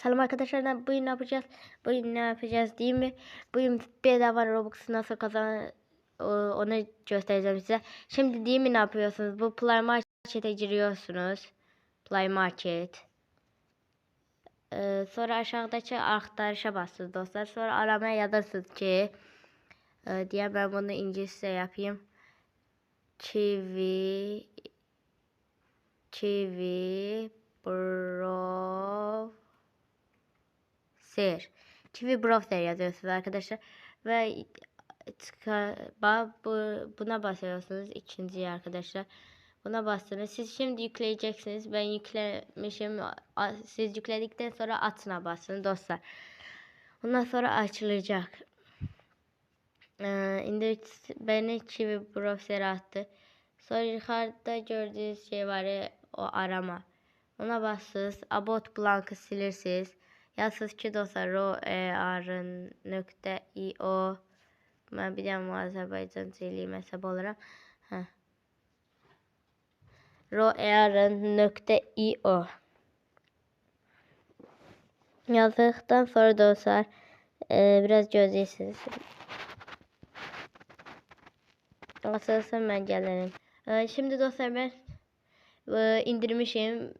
Selam arkadaşlar, bugün ne yapacağız? Bugün ne yapacağız değil mi? Bugün bedava Robux'u nasıl onu göstereceğim size. Şimdi değil mi ne yapıyorsunuz? Bu Play Market'e giriyorsunuz. Play Market. Sonra aşağıdaki aktarışa basıyorsunuz dostlar. Sonra aramaya yazırsınız ki diye ben bunu İngilizce yapayım. Kiwi Kiwi Browser yazıyorsunuz arkadaşlar ve buna basıyorsunuz ikinciye arkadaşlar. Buna bastınız. Siz şimdi yükleyeceksiniz. Ben yüklemişim. Siz yükledikten sonra atına basın dostlar. Ondan sonra açılacak. Beni Kiwi Browser attı. Sonra yukarıda gördüğünüz şey var ya, o arama. Ona basınız. About blankı silirsiniz. Yazsınız ki dostlar roer.io. Ben bir de Azerbaycan diliyim hesap olarak. roer.io yazdıktan sonra dostlar biraz gözleyiniz. Asılsın ben gelirim. Şimdi dostlar ben indirmişim.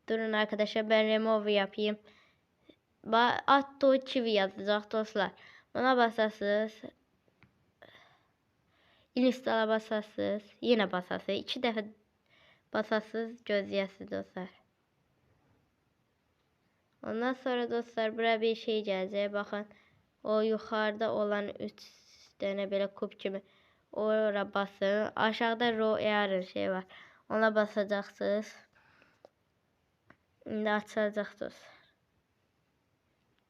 Durun arkadaşlar ben remove yapayım. Atto Kiwi yazacak dostlar. Ona basarsınız. Install'a basarsınız. Yine basarsınız. 2 defa basarsınız. Gözleyəsiniz dostlar. Ondan sonra dostlar buraya bir şey gelecek. Bakın o yukarıda olan 3 tane böyle kup gibi. Oraya basın. Aşağıda row şey var. Ona basacaksınız. Şimdi açılacak dostlar.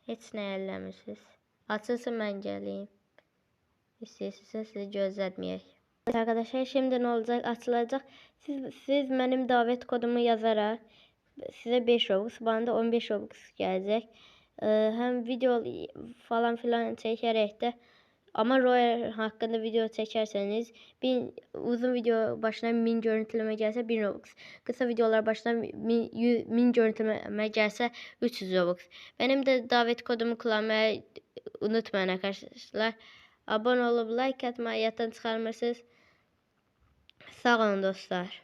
Hiç ne elləmişsiniz. Açılsın ben geleyim. İstəyirsinizsə sizi gözlətməyək. Arkadaşlar şimdi ne olacak? Açılacak. Siz benim davet kodumu yazarak size 5 Robux, bana da 15 Robux gelecek. Hem video falan filan çekerek de ama Roer hakkında video çekerseniz uzun video başına 1000 görüntüleme gelse 1000 Robux. Kısa videolar başına 1000 görüntüleme gelse 300 Robux. Benim de davet kodumu kullanmayı unutmayın arkadaşlar. Abone olup like atmayı yattan çıkarmırsınız. Sağ olun dostlar.